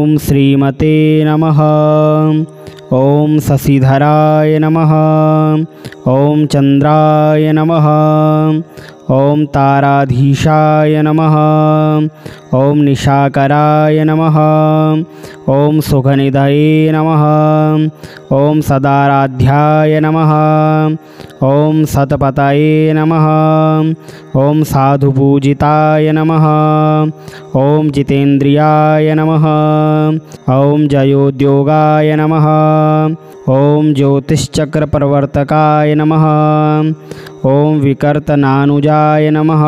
ॐ श्रीमते नमः। ॐ शशिधराय नमः। ॐ चन्द्राय नमः। ॐ ताराधीशाय नमः। ॐ निशाकराय नमः। ॐ सुखनिधये नमः। ॐ सदाराध्याय नमः। ॐ सतपतये नमः। ॐ साधुपूजिताय नमः। ॐ जितेन्द्रियाय नमः। ॐ जयोद्योगाय नमः। ॐ ज्योतिश्चक्रप्रवर्तकाय नमः। ॐ विकर्तनानुजाय नमः।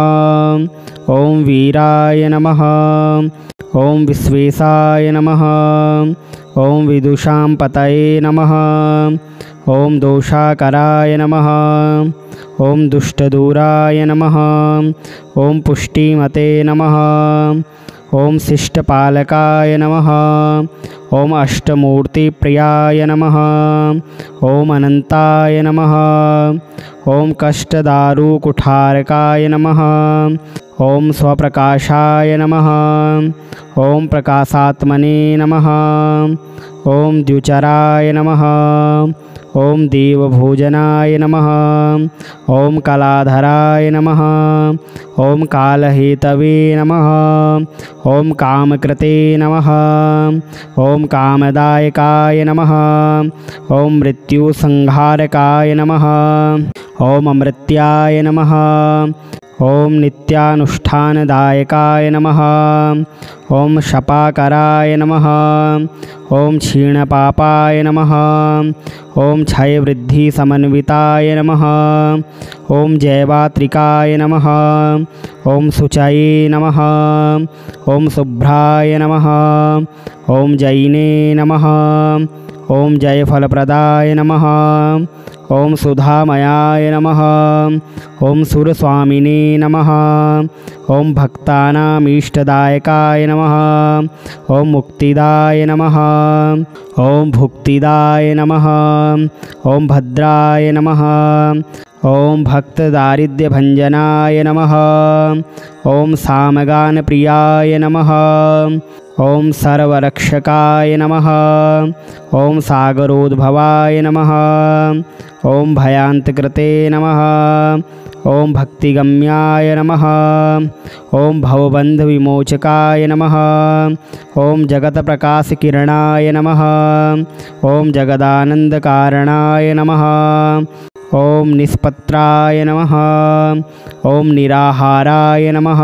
ॐ वीराय नमः। ॐ विश्वेशाय नमः। ॐ विदुषां पतये नमः। ॐ दोषाकराय नमः। ॐ दुष्टदूराय नमः। ॐ पुष्टिमते नमः। ॐ शिष्टपालकाय नमः। ॐ अष्टमूर्तिप्रियाय नमः। ॐ अनन्ताय नमः। ॐ कष्टदारुकुठारकाय नमः। ॐ स्वप्रकाशाय नमः। ॐ प्रकाशात्मने नमः। ॐ द्युचराय नमः। ॐ देवभोजनाय नमः। ॐ कलाधराय नमः। ॐ कालहेतवे नमः। ॐ कामकृते नमः। ॐ कामदायकाय नमः। ॐ मृत्युसंहारकाय नमः। ॐ अमृत्याय नमः। ॐ नित्यानुष्ठानदायकाय नमः। ॐ शपाकराय नमः। ॐ क्षीणपापाय नमः। ॐ क्षयवृद्धिसमन्विताय नमः। ॐ जयवात्रिकाय नमः। ॐ शुचये नमः। ॐ शुभ्राय नमः। ॐ जयिने नमः। ॐ जयफलप्रदाय नमः। ॐ सुधामयाय नमः। ॐ सुरस्वामिने नमः। ॐ भक्तानामीष्टदायकाय नमः। ॐ मुक्तिदाय नमः। ॐ भुक्तिदाय नमः। ॐ भद्राय नमः। ॐ भक्तदारिद्र्यभञ्जनाय नमः। ॐ सामगानप्रियाय नमः। ॐ सर्वरक्षकाय नमः। ॐ सागरोद्भवाय नमः। ॐ भयान्तकृते नमः। ॐ भक्तिगम्याय नमः। ॐ भवबन्धविमोचकाय नमः। ॐ जगत्प्रकाशकिरणाय नमः। ॐ जगदानन्दकारणाय नमः। ॐ निष्पत्राय नमः। ॐ निराहाराय नमः।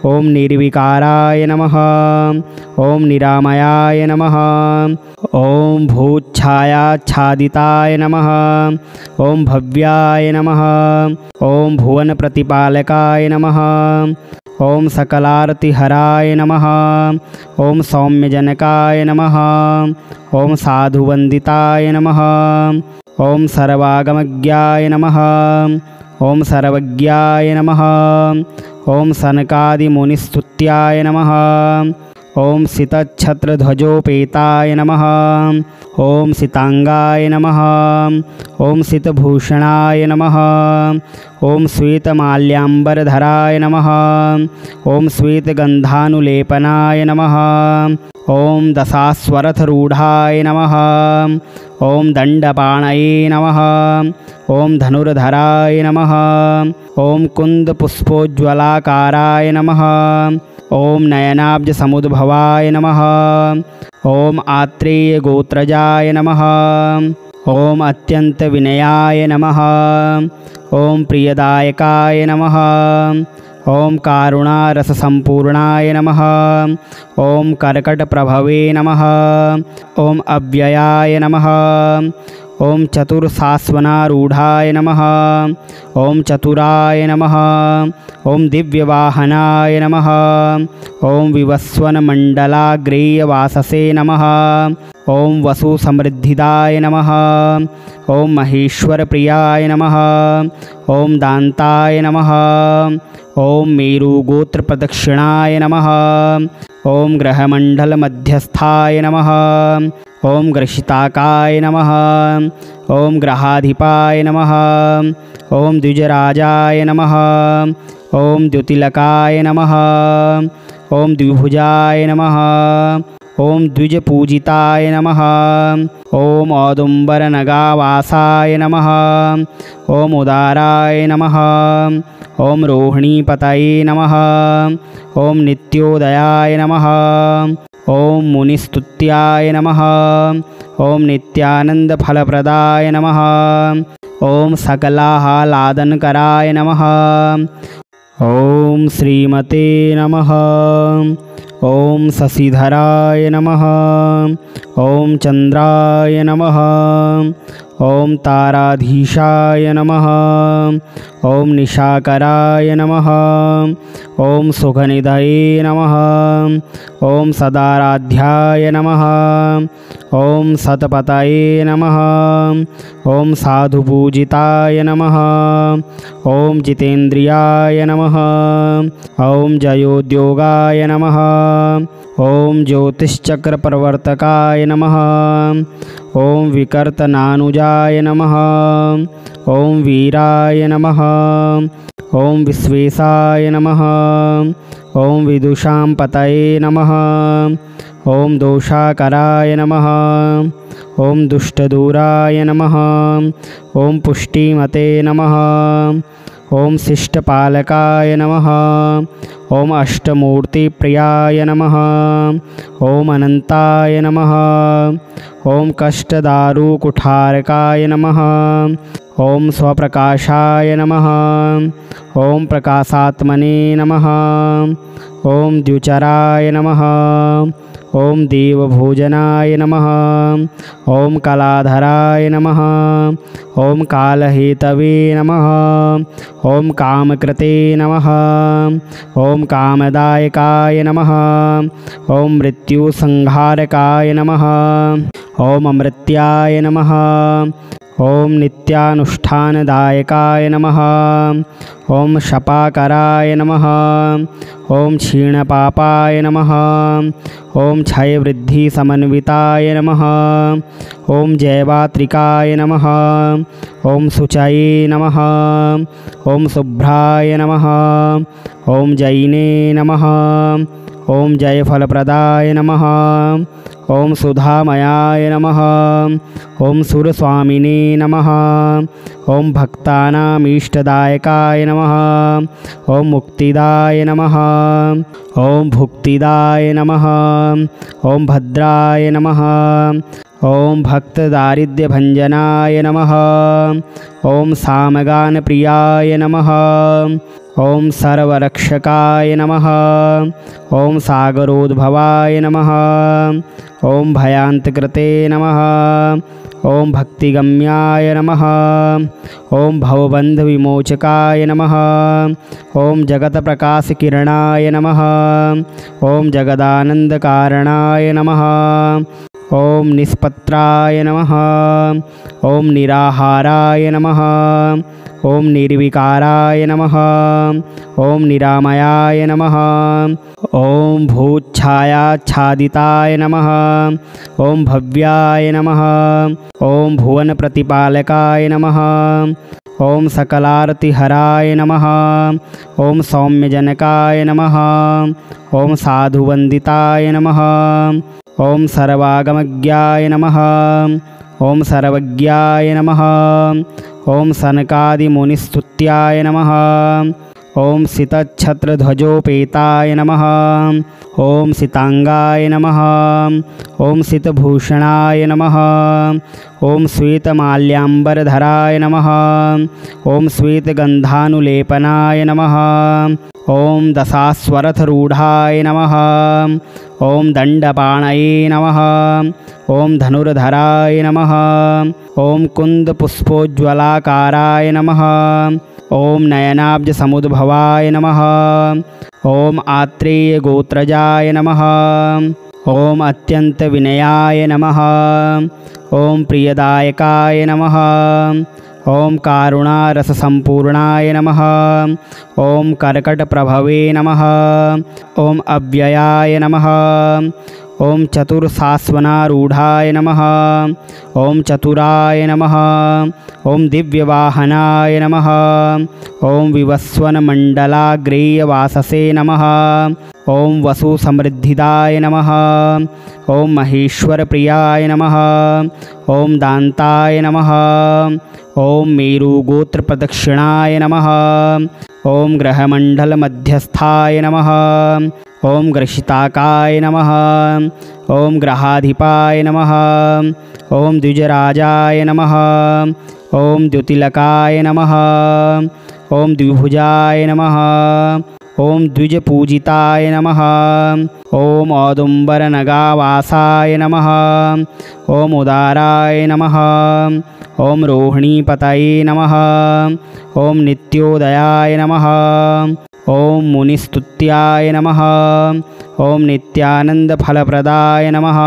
ॐ निर्विकाराय नमः। ॐ निरामयाय नमः। ॐ भूच्छायाच्छादिताय नमः। ॐ भव्याय नमः। ॐ भुवनप्रतिपालकाय नमः। ॐ सकलारतिहराय नमः। ॐ सौम्यजनकाय नमः। ॐ साधुवन्दिताय नमः। ॐ सर्वागमज्ञाय नमः। ॐ सर्वज्ञाय नमः। ॐ सनकादिमुनिस्तुत्याय नमः। ॐ सितच्छत्रध्वजोपेताय नमः। ॐ सितांगाय नमः। ॐ सितभूषणाय नमः। ॐ श्वेतमाल्याम्बरधराय नमः। ॐ श्वेतगन्धानुलेपनाय नमः। ॐ दशाश्वरथरूढाय नमः। ॐ दण्डपाणये नमः। ॐ धनुर्धराय नमः। ॐ कुन्दपुष्पोज्ज्वलाकाराय नमः। ॐ नयनाब्जसमुद्भवाय नमः। ॐ आत्रेयगोत्रजाय नमः। ॐ अत्यन्तविनयाय नमः। ॐ प्रियदायकाय नमः। ॐ कारुणारससम्पूर्णाय नमः। ॐ कर्कटप्रभवे नमः। ॐ अव्ययाय नमः। ॐ चतुर्शाश्वनारूढाय नमः। ॐ चतुराय नमः। ॐ दिव्यवाहनाय नमः। ॐ विवस्वनमण्डलाग्रेयवाससे नमः। ॐ वसुसमृद्धिदाय नमः। ॐ महेश्वरप्रियाय नमः। ॐ दान्ताय नमः। ॐ मेरुगोत्रप्रदक्षिणाय नमः। ॐ ग्रहमण्डलमध्यस्थाय नमः। ॐ ग्रशिताकाय नमः। ॐ ग्रहाधिपाय नमः। ॐ द्विजराजाय नमः। ॐ द्युतिलकाय नमः। ॐ द्विभुजाय नमः। ॐ द्विजपूजिताय नमः। ॐ औदुम्बरनगावासाय नमः। ॐ उदाराय नमः। ॐ रोहिणीपतये नमः। ॐ नित्योदयाय नमः। ॐ मुनिस्तुत्याय नमः। ॐ नित्यानन्दफलप्रदाय नमः। ॐ सकलाह्लादनकराय नमः। ॐ श्रीमते नमः। ॐ शशिधराय नमः। ॐ चन्द्राय नमः। ॐ ताराधीशाय नमः। ॐ निशाकराय नमः। ॐ सुखनिधये नमः। ॐ सदाराध्याय नमः। ॐ सतपतये नमः। ॐ साधुपूजिताय नमः। ॐ जितेन्द्रियाय नमः। ॐ जयोद्योगाय नमः। ॐ ज्योतिश्चक्रप्रवर्तकाय नमः। ॐ विकर्तनानुजाय नमः। ॐ वीराय नमः। ॐ विश्वेशाय नमः। ॐ विदुषां पतये नमः। ॐ दोषाकराय नमः। ॐ दुष्टदूराय नमः। ॐ पुष्टिमते नमः। ॐ शिष्टपालकाय नमः। ॐ अष्टमूर्तिप्रियाय नमः। ॐ अनन्ताय नमः। ॐ कष्टदारुकुठारकाय नमः। ॐ स्वप्रकाशाय नमः। ॐ प्रकाशात्मने नमः। ॐ द्युचराय नमः। ॐ देवभोजनाय नमः। ॐ कलाधराय नमः। ॐ कालहेतवे नमः। ॐ कामकृते नमः। ॐ कामदायकाय नमः। ॐ मृत्युसंहारकाय नमः। ॐ अमृत्याय नमः। ॐ नित्यानुष्ठानदायकाय नमः। ॐ शपाकराय नमः। ॐ क्षीणपापाय नमः। ॐ क्षयवृद्धिसमन्विताय नमः। ॐ जयवात्रिकाय नमः। ॐ शुचये नमः। ॐ शुभ्राय नमः। ॐ जयिने नमः। ॐ जयफलप्रदाय नमः। ॐ सुधामयाय नमः। ॐ सुरस्वामिने नमः। ॐ भक्तानामीष्टदायकाय नमः। ॐ मुक्तिदाय नमः। ॐ भुक्तिदाय नमः। ॐ भद्राय नमः। ॐ भक्तदारिद्र्यभञ्जनाय नमः। ॐ सामगानप्रियाय नमः। ॐ सर्वरक्षकाय नमः। ॐ सागरोद्भवाय नमः। ॐ भयान्तकृते नमः। ॐ भक्तिगम्याय नमः। ॐ भवबन्धविमोचकाय नमः। ॐ जगत्प्रकाशकिरणाय नमः। ॐ जगदानन्दकारणाय नमः। ॐ निष्पत्राय नमः। ॐ निराहाराय नमः। ॐ निर्विकाराय नमः। ॐ निरामयाय नमः। ॐ भूच्छायाच्छादिताय नमः। ॐ भव्याय नमः। ॐ भुवनप्रतिपालकाय नमः। ॐ सकलारतिहराय नमः। ॐ सौम्यजनकाय नमः। ॐ साधुवन्दिताय नमः। ॐ सर्वागमज्ञाय नमः। ॐ सर्वज्ञाय नमः। ॐ सनकादिमुनिस्तुत्याय नमः। ॐ सितच्छत्रध्वजोपेताय नमः। ॐ सितांगाय नमः। ॐ सितभूषणाय नमः। ॐ श्वेतमाल्याम्बरधराय नमः। ॐ श्वेतगन्धानुलेपनाय नमः। ॐ दशाश्वरथरूढाय नमः। ॐ दण्डपाणये नमः। ॐ धनुर्धराय नमः। ॐ कुन्दपुष्पोज्ज्वलाकाराय नमः। ॐ नयनाब्जसमुद्भवाय नमः। ॐ आत्रेयगोत्रजाय नमः। ॐ अत्यन्तविनयाय नमः। ॐ प्रियदायकाय नमः। ॐ कारुणारससम्पूर्णाय नमः। ॐ कर्कटप्रभवे नमः। ॐ अव्ययाय नमः। ॐ चतुर्शाश्वनारूढाय नमः। ॐ चतुराय नमः। ॐ दिव्यवाहनाय नमः। ॐ विवस्वनमण्डलाग्रेयवाससे नमः। ॐ वसुसमृद्धिदाय नमः। ॐ महेश्वरप्रियाय नमः। ॐ दान्ताय नमः। ॐ मेरुगोत्रप्रदक्षिणाय नमः। ॐ ग्रहमण्डलमध्यस्थाय नमः। ॐ ग्रशिताकाय नमः। ॐ ग्रहाधिपाय नमः। ॐ द्विजराजाय नमः। ॐ द्युतिलकाय नमः। ॐ द्विभुजाय नमः। ॐ द्विजपूजिताय नमः। ॐ औदुम्बरनगावासाय नमः। ॐ उदाराय नमः। ॐ रोहिणीपतये नमः। ॐ नित्योदयाय नमः। ॐ मुनिस्तुत्याय नमः। ॐ नित्यानन्दफलप्रदाय नमः।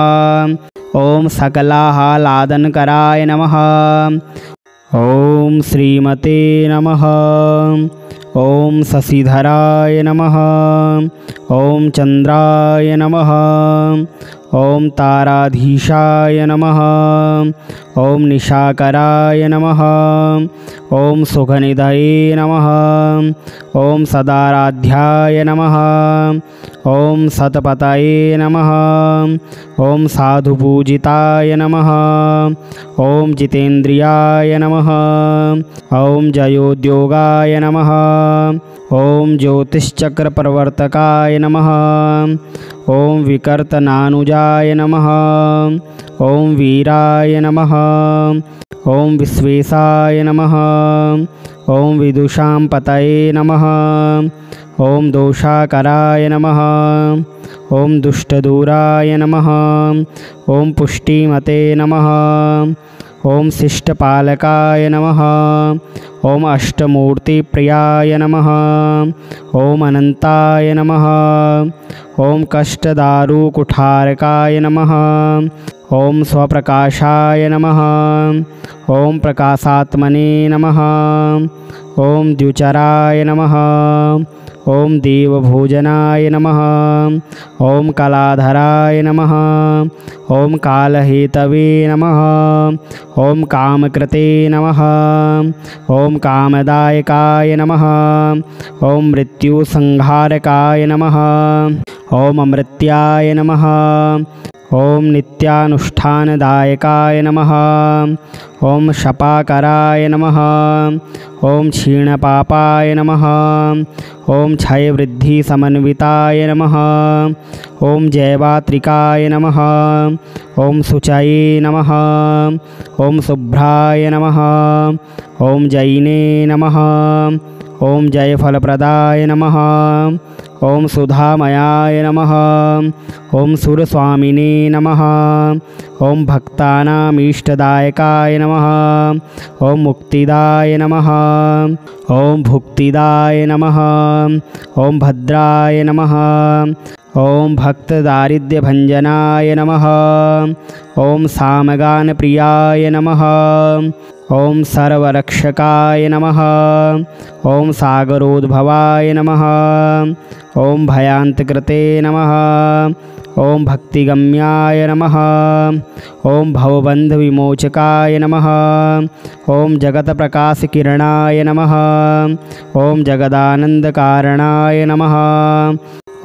ॐ सकलाह्लादनकराय नमः। ॐ श्रीमते नमः। ॐ शशिधराय नमः। ॐ चन्द्राय नमः। ॐ ताराधीशाय नमः। ॐ निशाकराय नमः। ॐ सुखनिधये नमः। ॐ सदाराध्याय नमः। ॐ सतपतये नमः। ॐ साधुपूजिताय नमः। ॐ जितेन्द्रियाय नमः। ॐ जयोद्योगाय नमः। ॐ ज्योतिश्चक्रप्रवर्तकाय नमः। ॐ विकर्तनानुजाय नमः। ॐ वीराय नमः। ॐ विश्वेशाय नमः। ॐ विदुषां पतये नमः। ॐ दोषाकराय नमः। ॐ दुष्टदूराय नमः। ॐ पुष्टिमते नमः। ॐ शिष्टपालकाय नमः। ॐ अष्टमूर्तिप्रियाय नमः। ॐ अनन्ताय नमः। ॐ कष्टदारुकुठारकाय नमः। ॐ स्वप्रकाशाय नमः। ॐ प्रकाशात्मने नमः। ॐ द्युचराय नमः। ॐ देवभोजनाय नमः। ॐ कलाधराय नमः। ॐ कालहेतवे नमः। ॐ कामकृते नमः। ॐ कामदायकाय नमः। ॐ मृत्युसंहारकाय नमः। ॐ अमृत्याय नमः। ॐ नित्यानुष्ठानदायकाय नमः। ॐ शपाकराय नमः। ॐ क्षीणपापाय नमः। ॐ क्षयवृद्धिसमन्विताय नमः। ॐ जयवात्रिकाय नमः। ॐ शुचये नमः। ॐ शुभ्राय नमः। ॐ जयिने नमः। ॐ जयफलप्रदाय नमः। ॐ सुधामयाय नमः। ॐ सुरस्वामिने नमः। ॐ भक्तानामीष्टदायकाय नमः। ॐ मुक्तिदाय नमः। ॐ भुक्तिदाय नमः। ॐ भद्राय नमः। ॐ भक्तदारिद्र्यभञ्जनाय नमः। ॐ सामगानप्रियाय नमः। ॐ सर्वरक्षकाय नमः। ॐ सागरोद्भवाय नमः। ॐ भयान्तकृते नमः। ॐ भक्तिगम्याय नमः। ॐ भवबन्धविमोचकाय नमः। ॐ जगत्प्रकाशकिरणाय नमः। ॐ जगदानन्दकारणाय नमः।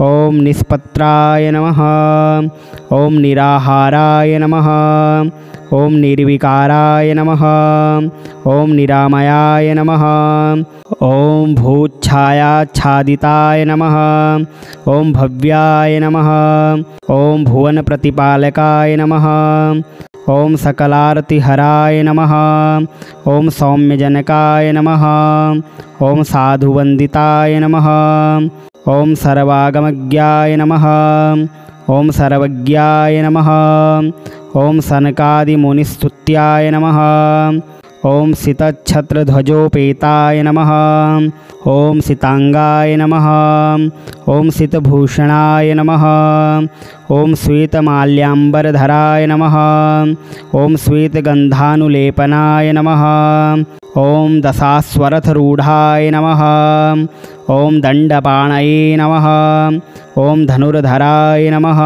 ॐ निष्पत्राय नमः। ॐ निराहाराय नमः। ॐ निर्विकाराय नमः। ॐ निरामयाय नमः। ॐ भूच्छायाच्छादिताय नमः। ॐ भव्याय नमः। ॐ भुवनप्रतिपालकाय नमः। ॐ सकलारतिहराय नमः। ॐ सौम्यजनकाय नमः। ॐ साधुवन्दिताय नमः। ॐ सर्वागमज्ञाय नमः। ॐ सर्वज्ञाय नमः। ॐ सनकादिमुनिस्तुत्याय नमः। ॐ सितच्छत्रध्वजोपेताय नमः। ॐ सितांगाय नमः। ॐ सितभूषणाय नमः। ॐ श्वेतमाल्याम्बरधराय नमः। ॐ श्वेतगन्धानुलेपनाय नमः। ॐ दशाश्वरथरूढाय नमः। ॐ दण्डपाणये नमः। ॐ धनुर्धराय नमः।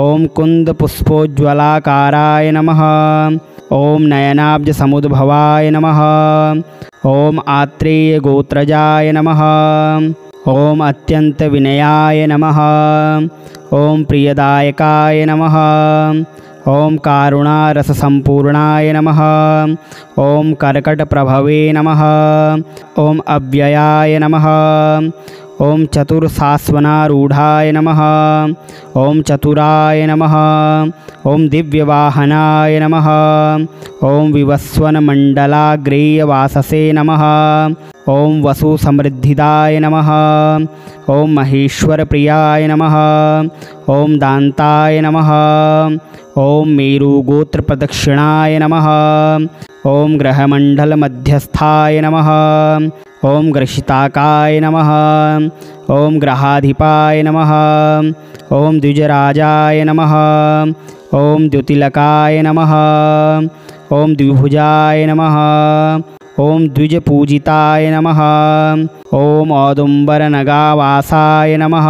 ॐ कुन्दपुष्पोज्ज्वलाकाराय नमः। ॐ नयनाब्जसमुद्भवाय नमः। ॐ आत्रेयगोत्रजाय नमः। ॐ अत्यन्तविनयाय नमः। ॐ प्रियदायकाय नमः। ॐ कारुणारससम्पूर्णाय नमः। ॐ कर्कटप्रभवे नमः। ॐ अव्ययाय नमः। ॐ चतुर्सास्वनारूढाय नमः। ॐ चतुराय नमः। ॐ दिव्यवाहनाय नमः। ॐ विवस्वनमण्डलाग्रेयवाससे नमः। ॐ वसुसमृद्धिदाय नमः। ॐ महेश्वरप्रियाय नमः। ॐ दान्ताय नमः। ॐ मेरुगोत्रप्रदक्षिणाय नमः। ॐ ग्रहमण्डलमध्यस्थाय नमः। ॐ ग्रशिताकाय नमः। ॐ ग्रहाधिपाय नमः। ॐ द्विजराजाय नमः। ॐ द्युतिलकाय नमः। ॐ द्विभुजाय नमः। ॐ द्विजपूजिताय नमः। ॐ औदुम्बरनगावासाय नमः।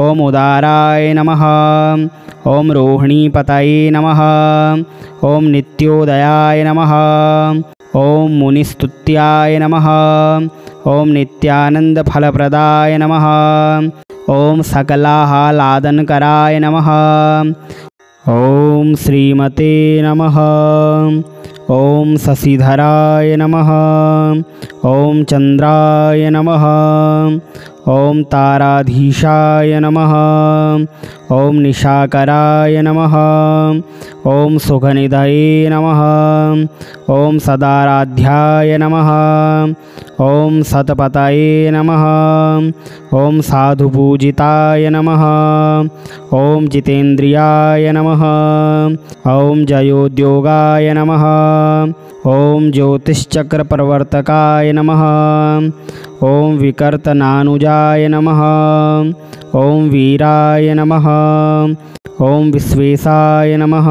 ॐ उदाराय नमः। ॐ रोहिणीपतये नमः। ॐ नित्योदयाय नमः। ॐ मुनिस्तुत्याय नमः। ॐ नित्यानन्दफलप्रदाय नमः। ॐ सकलाह्लादनकराय नमः। ॐ श्रीमते नमः। ॐ शशिधराय नमः। ॐ चन्द्राय नमः। ॐ ताराधीशाय नमः। ॐ निशाकराय नमः। ॐ सुखनिधये नमः। ॐ सदाराध्याय नमः। ॐ सतपतये नमः। ॐ साधुपूजिताय नमः। ॐ जितेन्द्रियाय नमः। ॐ जयोद्योगाय नमः। ॐ ज्योतिश्चक्रप्रवर्तकाय नमः। ॐ विकर्तनानुजाय नमः। ॐ वीराय नमः। ॐ विश्वेशाय नमः।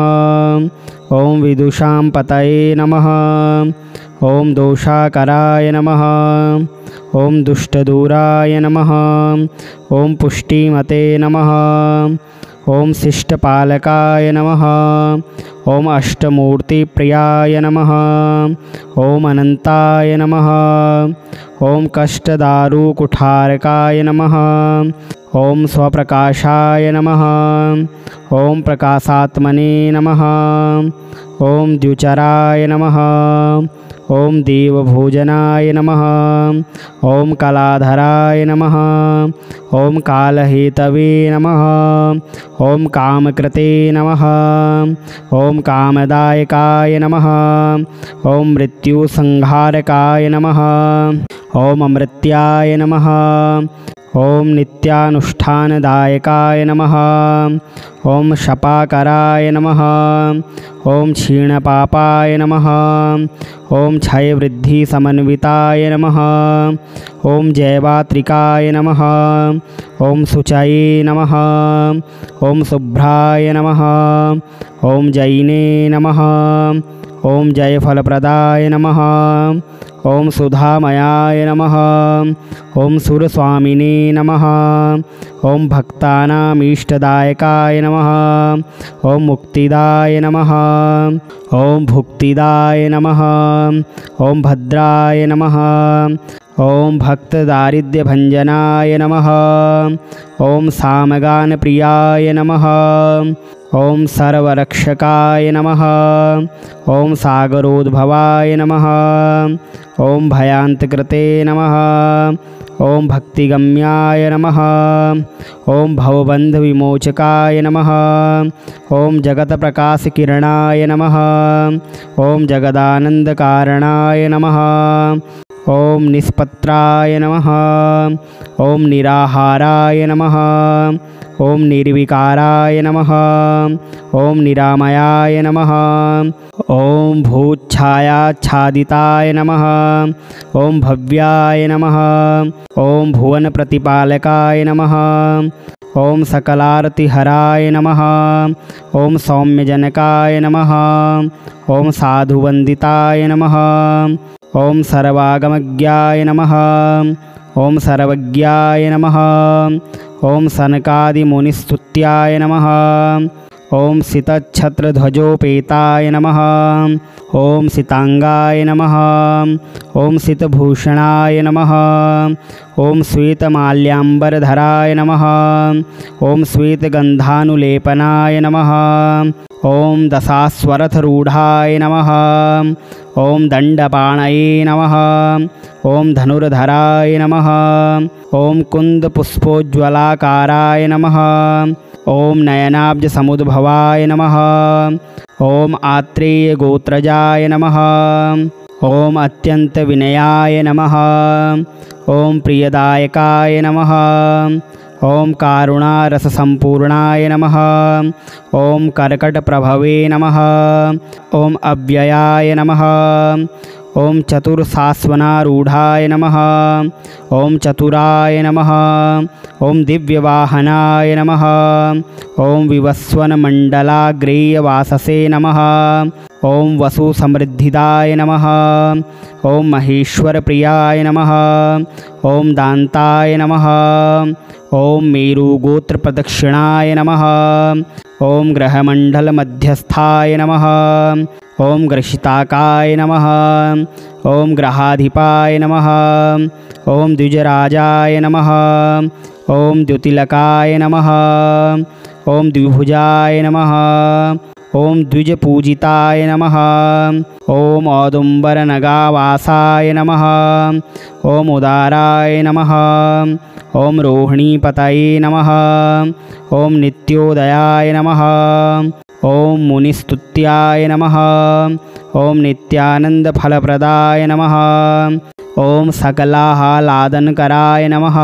ॐ विदुषां पतये नमः। ॐ दोषाकराय नमः। ॐ दुष्टदूराय नमः। ॐ पुष्टिमते नमः। ॐ शिष्टपालकाय नमः। ॐ अष्टमूर्तिप्रियाय नमः। ॐ अनन्ताय नमः। ॐ कष्टदारुकुठारकाय नमः। ॐ स्वप्रकाशाय नमः। ॐ प्रकाशात्मने नमः। ॐ द्युचराय नमः। ॐ देवभोजनाय नमः। ॐ कलाधराय नमः। ॐ कालहेतवे नमः। ॐ कामकृते नमः। ॐ कामदायकाय नमः। ॐ मृत्युसंहारकाय नमः। ॐ अमृत्याय नमः। ॐ नित्यानुष्ठानदायकाय नमः। ॐ शपाकराय नमः। ॐ क्षीणपापाय नमः। ॐ क्षयवृद्धिसमन्विताय नमः। ॐ जयवात्रिकाय नमः। ॐ शुचये नमः। ॐ शुभ्राय नमः। ॐ जयिने नमः। ॐ जयफलप्रदाय नमः। ॐ सुधामयाय नमः। ॐ सुरस्वामिने नमः। ॐ भक्तानामीष्टदायकाय नमः। ॐ मुक्तिदाय नमः। ॐ भुक्तिदाय नमः। ॐ भद्राय नमः। ॐ भक्तदारिद्र्यभञ्जनाय नमः। ॐ सामगानप्रियाय नमः। ॐ सर्वरक्षकाय नमः। ॐ सागरोद्भवाय नमः। ॐ भयान्तकृते नमः। ॐ भक्तिगम्याय नमः। ॐ भवबन्धविमोचकाय नमः। ॐ जगत्प्रकाशकिरणाय नमः। ॐ जगदानन्दकारणाय नमः। ॐ निष्पत्राय नमः। ॐ निराहाराय नमः। ॐ निर्विकाराय नमः। ॐ निरामयाय नमः। ॐ भूच्छायाच्छादिताय नमः। ॐ भव्याय नमः। ॐ भुवनप्रतिपालकाय नमः। ॐ सकलारतिहराय नमः। ॐ सौम्यजनकाय नमः। ॐ साधुवन्दिताय नमः। ॐ सर्वागमज्ञाय नमः। ॐ सर्वज्ञाय नमः। ॐ सनकादिमुनिस्तुत्याय नमः। ॐ सितच्छत्रध्वजोपेताय नमः। ॐ सितांगाय नमः। ॐ सितभूषणाय नमः। ॐ श्वेतमाल्याम्बरधराय नमः। ॐ श्वेतगन्धानुलेपनाय नमः। ॐ दशाश्वरथरूढाय नमः। ॐ दण्डपाणये नमः। ॐ धनुर्धराय नमः। ॐ कुन्दपुष्पोज्ज्वलाकाराय नमः। ॐ नयनाब्जसमुद्भवाय नमः। ॐ आत्रेयगोत्रजाय नमः। ॐ अत्यन्तविनयाय नमः। ॐ प्रियदायकाय नमः। ॐ कारुणारससम्पूर्णाय नमः। ॐ कर्कटप्रभवे नमः। ॐ अव्ययाय नमः। ॐ चतुर्शाश्वनारूढाय नमः। ॐ चतुराय नमः। ॐ दिव्यवाहनाय नमः। ॐ विवस्वनमण्डलाग्रेयवाससे नमः। ॐ वसुसमृद्धिदाय नमः। ॐ महेश्वरप्रियाय नमः। ॐ दान्ताय नमः। ॐ मेरुगोत्रप्रदक्षिणाय नमः। ॐ ग्रहमण्डलमध्यस्थाय नमः। ॐ ग्रशिताकाय नमः। ॐ ग्रहाधिपाय नमः। ॐ द्विजराजाय नमः। ॐ द्युतिलकाय नमः। ॐ द्विभुजाय नमः। ॐ द्विजपूजिताय नमः। ॐ औदुम्बरनगावासाय नमः। ॐ उदाराय नमः। ॐ रोहिणीपतये नमः। ॐ नित्योदयाय नमः। ॐ मुनिस्तुत्याय नमः। ॐ नित्यानन्दफलप्रदाय नमः। ॐ सकलाह्लादनकराय नमः।